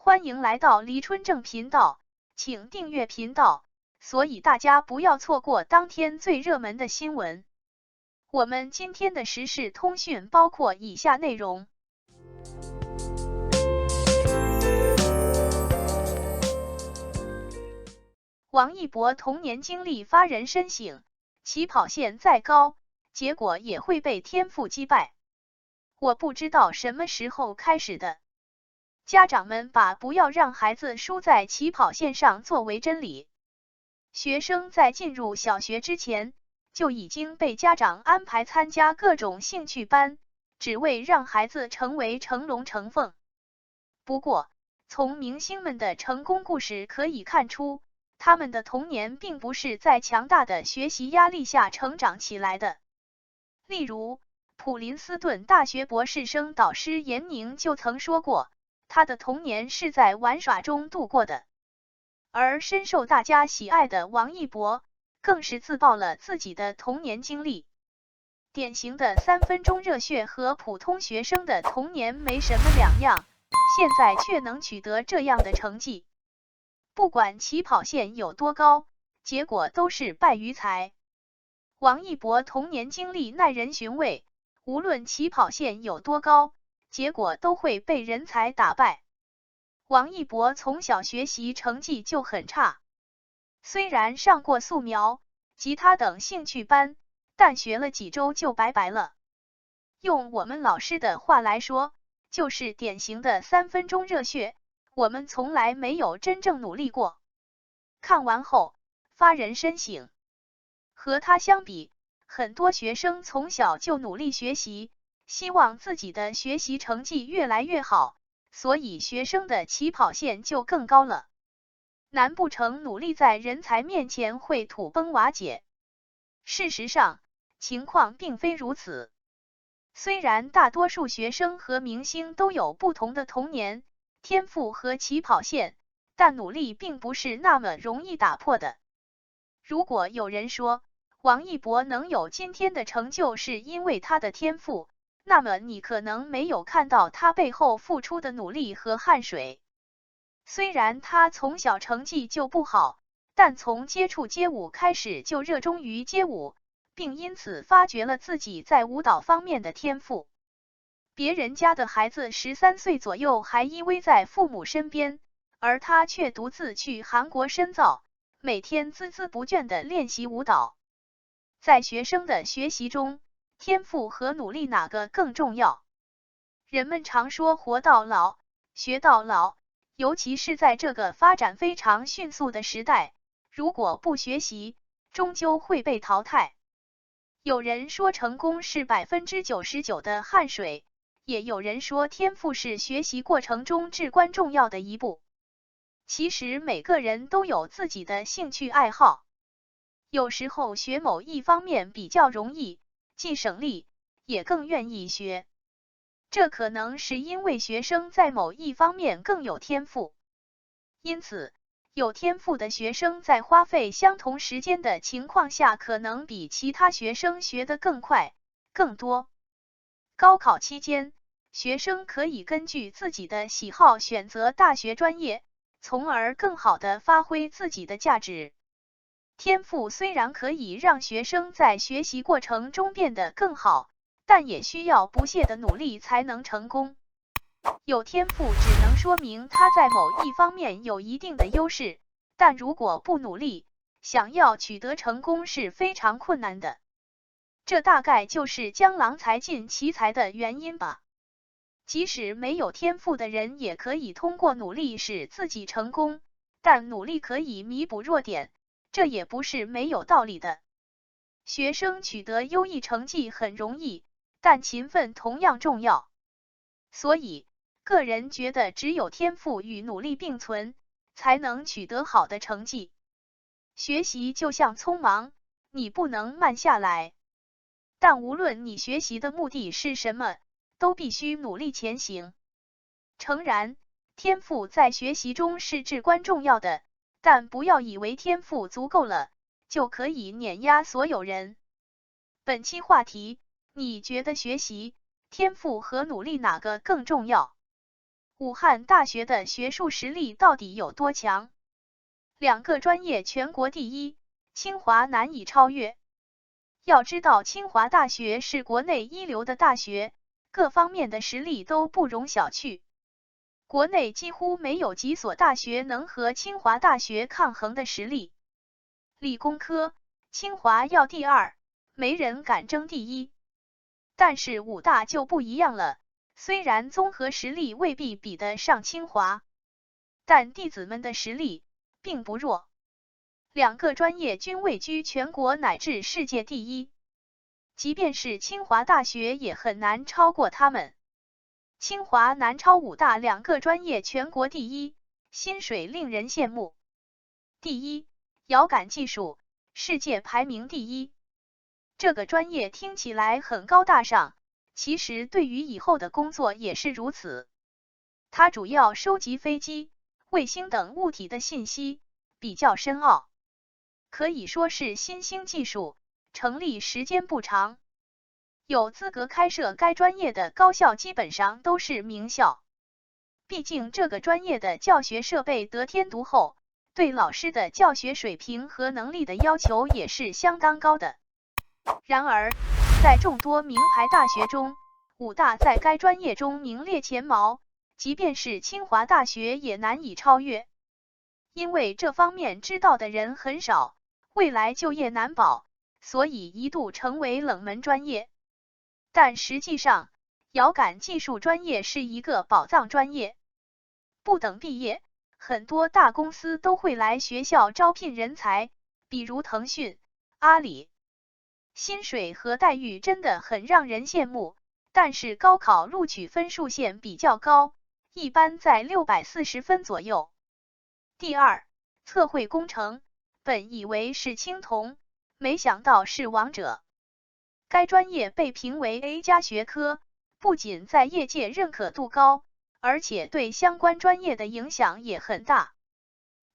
欢迎来到黎春正频道，请订阅频道，所以大家不要错过当天最热门的新闻。我们今天的时事通讯包括以下内容：王一博童年经历发人深省，起跑线再高，结果也会被天赋击败。我不知道什么时候开始的，家长们把不要让孩子输在起跑线上作为真理。学生在进入小学之前，就已经被家长安排参加各种兴趣班，只为让孩子成为成龙成凤。不过，从明星们的成功故事可以看出，他们的童年并不是在强大的学习压力下成长起来的。例如，普林斯顿大学博士生导师严宁就曾说过，他的童年是在玩耍中度过的。而深受大家喜爱的王一博，更是自曝了自己的童年经历。典型的3分钟热血和普通学生的童年没什么两样，现在却能取得这样的成绩。不管起跑线有多高，结果都是败于才。王一博童年经历耐人寻味，无论起跑线有多高，结果都会被人才打败。王一博从小学习成绩就很差，虽然上过素描、吉他等兴趣班，但学了几周就拜拜了。用我们老师的话来说，就是典型的3分钟热血，我们从来没有真正努力过。看完后，发人深省。和他相比，很多学生从小就努力学习，希望自己的学习成绩越来越好，所以学生的起跑线就更高了。难不成努力在人才面前会土崩瓦解？事实上，情况并非如此。虽然大多数学生和明星都有不同的童年、天赋和起跑线，但努力并不是那么容易打破的。如果有人说，王一博能有今天的成就是因为他的天赋，那么你可能没有看到他背后付出的努力和汗水。虽然他从小成绩就不好，但从接触街舞开始就热衷于街舞，并因此发掘了自己在舞蹈方面的天赋。别人家的孩子13岁左右还依偎在父母身边，而他却独自去韩国深造，每天孜孜不倦地练习舞蹈。在学生的学习中，天赋和努力哪个更重要？人们常说活到老，学到老，尤其是在这个发展非常迅速的时代，如果不学习，终究会被淘汰。有人说成功是99%的汗水，也有人说天赋是学习过程中至关重要的一步。其实每个人都有自己的兴趣爱好，有时候学某一方面比较容易，既省力，也更愿意学。这可能是因为学生在某一方面更有天赋。因此，有天赋的学生在花费相同时间的情况下，可能比其他学生学得更快、更多。高考期间，学生可以根据自己的喜好选择大学专业，从而更好地发挥自己的价值。天赋虽然可以让学生在学习过程中变得更好，但也需要不懈的努力才能成功。有天赋只能说明他在某一方面有一定的优势，但如果不努力，想要取得成功是非常困难的。这大概就是江郎才尽其才的原因吧。即使没有天赋的人也可以通过努力使自己成功，但努力可以弥补弱点，这也不是没有道理的。学生取得优异成绩很容易，但勤奋同样重要。所以，个人觉得只有天赋与努力并存，才能取得好的成绩。学习就像匆忙，你不能慢下来。但无论你学习的目的是什么，都必须努力前行。诚然，天赋在学习中是至关重要的，但不要以为天赋足够了，就可以碾压所有人。本期话题，你觉得学习、天赋和努力哪个更重要？武汉大学的学术实力到底有多强？两个专业全国第一，清华难以超越。要知道，清华大学是国内一流的大学，各方面的实力都不容小觑。国内几乎没有几所大学能和清华大学抗衡的实力。理工科，清华要第二，没人敢争第一。但是武大就不一样了，虽然综合实力未必比得上清华，但弟子们的实力并不弱。两个专业均位居全国乃至世界第一，即便是清华大学也很难超过他们。清华难超武大两个专业全国第一，薪水令人羡慕。第一，遥感技术，世界排名第一。这个专业听起来很高大上，其实对于以后的工作也是如此。它主要收集飞机、卫星等物体的信息，比较深奥，可以说是新兴技术，成立时间不长。有资格开设该专业的高校基本上都是名校，毕竟这个专业的教学设备得天独厚，对老师的教学水平和能力的要求也是相当高的。然而，在众多名牌大学中，武大在该专业中名列前茅，即便是清华大学也难以超越。因为这方面知道的人很少，未来就业难保，所以一度成为冷门专业。但实际上，遥感技术专业是一个宝藏专业，不等毕业，很多大公司都会来学校招聘人才，比如腾讯、阿里。薪水和待遇真的很让人羡慕，但是高考录取分数线比较高，一般在640分左右。第二，测绘工程，本以为是青铜，没想到是王者。该专业被评为 A 加学科，不仅在业界认可度高，而且对相关专业的影响也很大。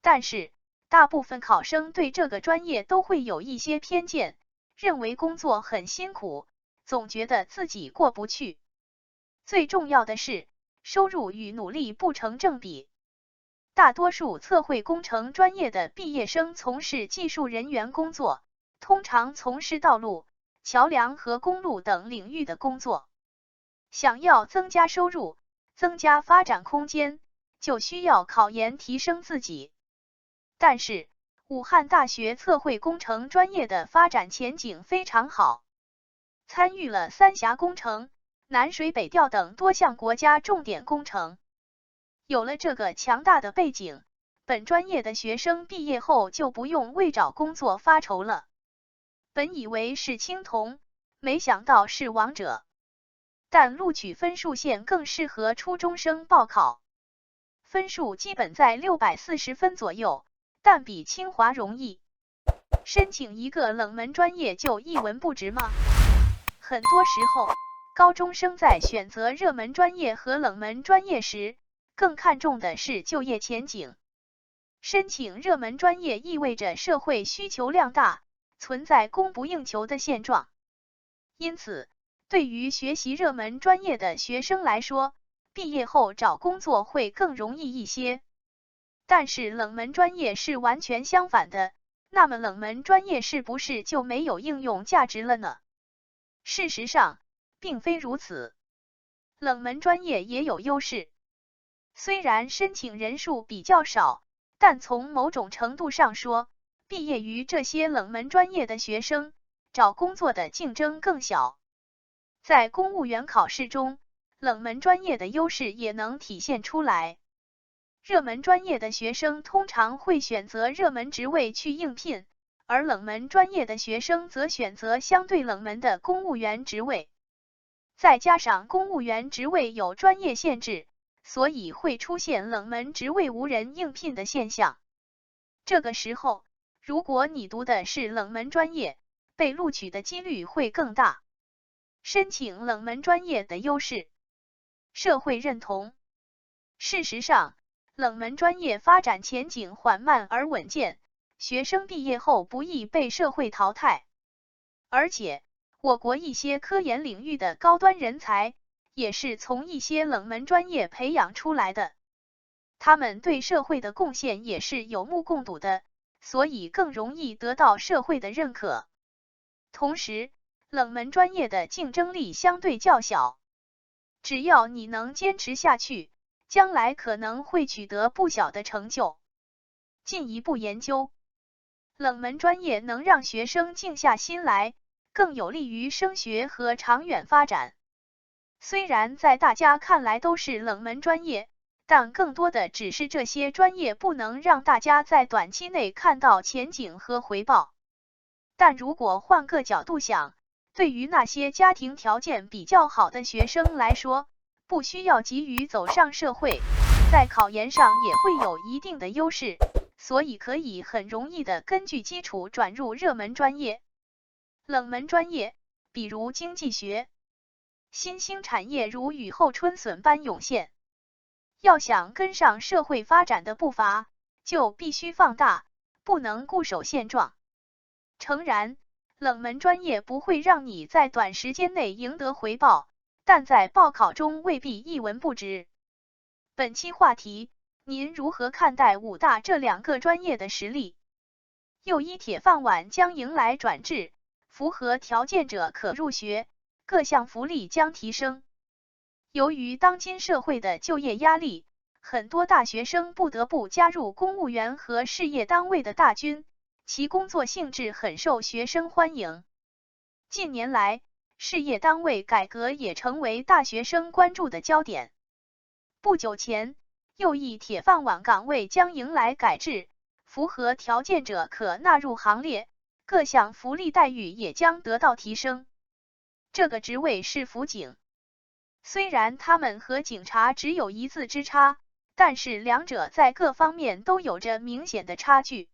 但是，大部分考生对这个专业都会有一些偏见，认为工作很辛苦，总觉得自己过不去。最重要的是，收入与努力不成正比。大多数测绘工程专业的毕业生从事技术人员工作，通常从事道路、桥梁和公路等领域的工作。想要增加收入，增加发展空间，就需要考研提升自己。但是，武汉大学测绘工程专业的发展前景非常好，参与了三峡工程、南水北调等多项国家重点工程。有了这个强大的背景，本专业的学生毕业后就不用为找工作发愁了。本以为是青铜，没想到是王者。但录取分数线更适合初中生报考，分数基本在640分左右，但比清华容易。申请一个冷门专业就一文不值吗？很多时候，高中生在选择热门专业和冷门专业时，更看重的是就业前景。申请热门专业意味着社会需求量大，存在供不应求的现状。因此，对于学习热门专业的学生来说，毕业后找工作会更容易一些。但是冷门专业是完全相反的，那么冷门专业是不是就没有应用价值了呢？事实上，并非如此。冷门专业也有优势，虽然申请人数比较少，但从某种程度上说，毕业于这些冷门专业的学生，找工作的竞争更小。在公务员考试中，冷门专业的优势也能体现出来。热门专业的学生通常会选择热门职位去应聘，而冷门专业的学生则选择相对冷门的公务员职位。再加上公务员职位有专业限制，所以会出现冷门职位无人应聘的现象。这个时候，如果你读的是冷门专业，被录取的几率会更大。申请冷门专业的优势，社会认同。事实上，冷门专业发展前景缓慢而稳健，学生毕业后不易被社会淘汰。而且，我国一些科研领域的高端人才，也是从一些冷门专业培养出来的，他们对社会的贡献也是有目共睹的，所以更容易得到社会的认可。同时，冷门专业的竞争力相对较小，只要你能坚持下去，将来可能会取得不小的成就。进一步研究，冷门专业能让学生静下心来，更有利于升学和长远发展。虽然在大家看来都是冷门专业，但更多的只是这些专业不能让大家在短期内看到前景和回报。但如果换个角度想，对于那些家庭条件比较好的学生来说，不需要急于走上社会，在考研上也会有一定的优势，所以可以很容易的根据基础转入热门专业。冷门专业，比如经济学，新兴产业如雨后春笋般涌现，要想跟上社会发展的步伐，就必须放大，不能固守现状。诚然，冷门专业不会让你在短时间内赢得回报，但在报考中未必一文不值。本期话题，您如何看待武大这两个专业的实力？又一铁饭碗将迎来转制，符合条件者可入学，各项福利将提升。由于当今社会的就业压力，很多大学生不得不加入公务员和事业单位的大军，其工作性质很受学生欢迎。近年来，事业单位改革也成为大学生关注的焦点。不久前，又一铁饭碗岗位将迎来改制，符合条件者可纳入行列，各项福利待遇也将得到提升。这个职位是辅警。虽然他们和警察只有一字之差，但是两者在各方面都有着明显的差距。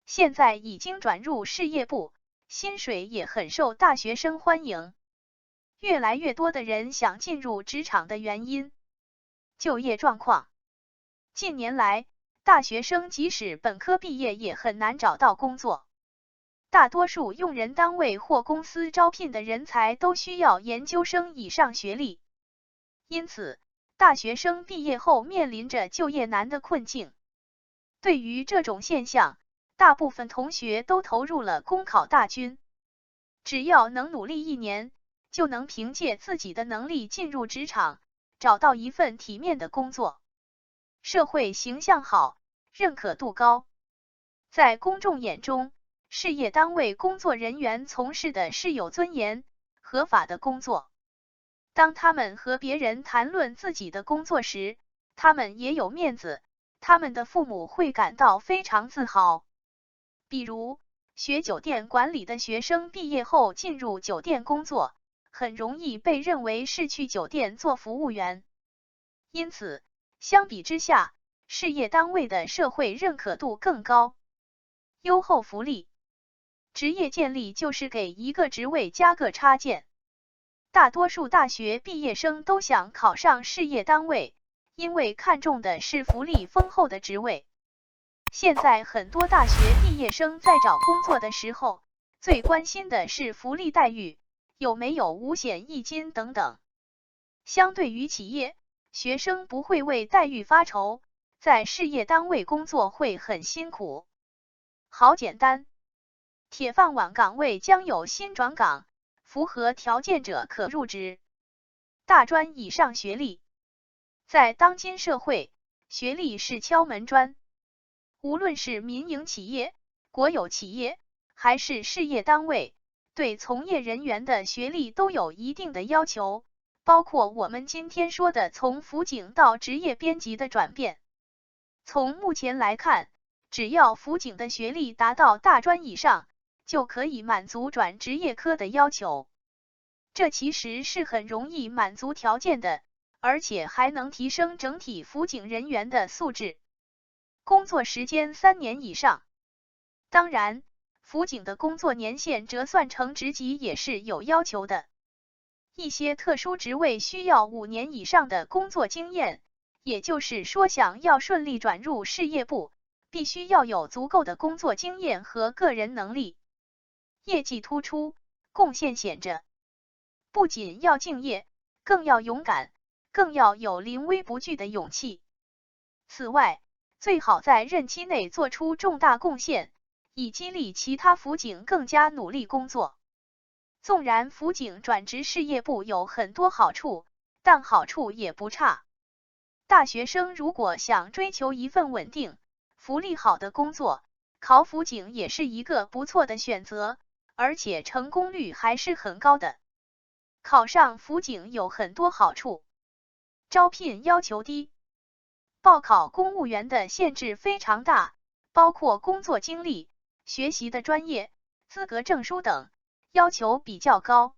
现在已经转入事业部，薪水也很受大学生欢迎。越来越多的人想进入职场的原因。就业状况，近年来，大学生即使本科毕业也很难找到工作。大多数用人单位或公司招聘的人才都需要研究生以上学历。因此，大学生毕业后面临着就业难的困境。对于这种现象，大部分同学都投入了公考大军。只要能努力1年，就能凭借自己的能力进入职场，找到一份体面的工作。社会形象好，认可度高。在公众眼中，事业单位工作人员从事的是有尊严、合法的工作。当他们和别人谈论自己的工作时，他们也有面子，他们的父母会感到非常自豪。比如，学酒店管理的学生毕业后进入酒店工作，很容易被认为是去酒店做服务员。因此，相比之下，事业单位的社会认可度更高。优厚福利，职业建立就是给一个职位加个插件。大多数大学毕业生都想考上事业单位，因为看重的是福利丰厚的职位。现在很多大学毕业生在找工作的时候，最关心的是福利待遇，有没有五险一金等等。相对于企业，学生不会为待遇发愁，在事业单位工作会很辛苦。好简单，铁饭碗岗位将有新转岗，符合条件者可入职。大专以上学历，在当今社会，学历是敲门砖。无论是民营企业、国有企业，还是事业单位，对从业人员的学历都有一定的要求，包括我们今天说的从辅警到职业编辑的转变。从目前来看，只要辅警的学历达到大专以上，就可以满足转职业科的要求。这其实是很容易满足条件的，而且还能提升整体辅警人员的素质。工作时间3年以上。当然，辅警的工作年限折算成职级也是有要求的。一些特殊职位需要5年以上的工作经验，也就是说想要顺利转入事业部，必须要有足够的工作经验和个人能力，业绩突出，贡献显着。不仅要敬业，更要勇敢，更要有临危不惧的勇气。此外，最好在任期内做出重大贡献，以激励其他辅警更加努力工作。纵然辅警转职事业部有很多好处，但好处也不差。大学生如果想追求一份稳定、福利好的工作，考辅警也是一个不错的选择，而且成功率还是很高的。考上辅警有很多好处：招聘要求低，报考公务员的限制非常大，包括工作经历、学习的专业、资格证书等，要求比较高。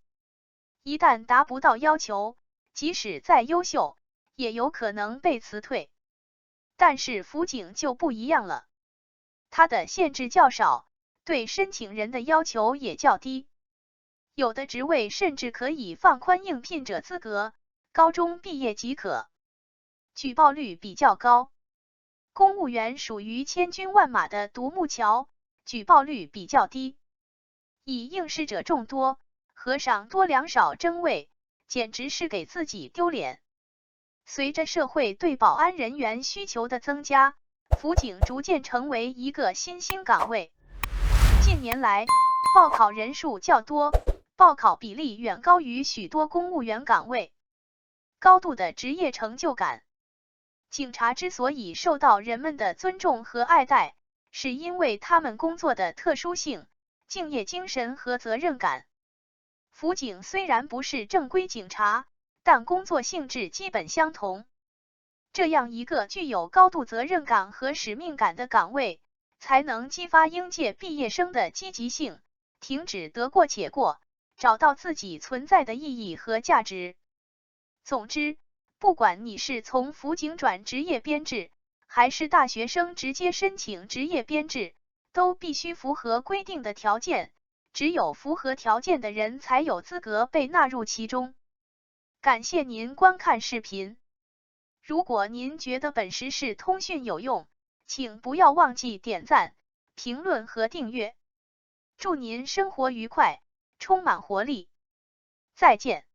一旦达不到要求，即使再优秀，也有可能被辞退。但是辅警就不一样了，它的限制较少，对申请人的要求也较低。有的职位甚至可以放宽应聘者资格，高中毕业即可。举报率比较高，公务员属于千军万马的独木桥，举报率比较低。以应试者众多，和尚多粮少争位，简直是给自己丢脸。随着社会对保安人员需求的增加，辅警逐渐成为一个新兴岗位。近年来，报考人数较多，报考比例远高于许多公务员岗位，高度的职业成就感。警察之所以受到人们的尊重和爱戴，是因为他们工作的特殊性、敬业精神和责任感。辅警虽然不是正规警察，但工作性质基本相同。这样一个具有高度责任感和使命感的岗位，才能激发应届毕业生的积极性，停止得过且过，找到自己存在的意义和价值。总之，不管你是从辅警转职业编制，还是大学生直接申请职业编制，都必须符合规定的条件，只有符合条件的人才有资格被纳入其中。感谢您观看视频。如果您觉得本时事通讯有用，请不要忘记点赞、评论和订阅。祝您生活愉快，充满活力。再见。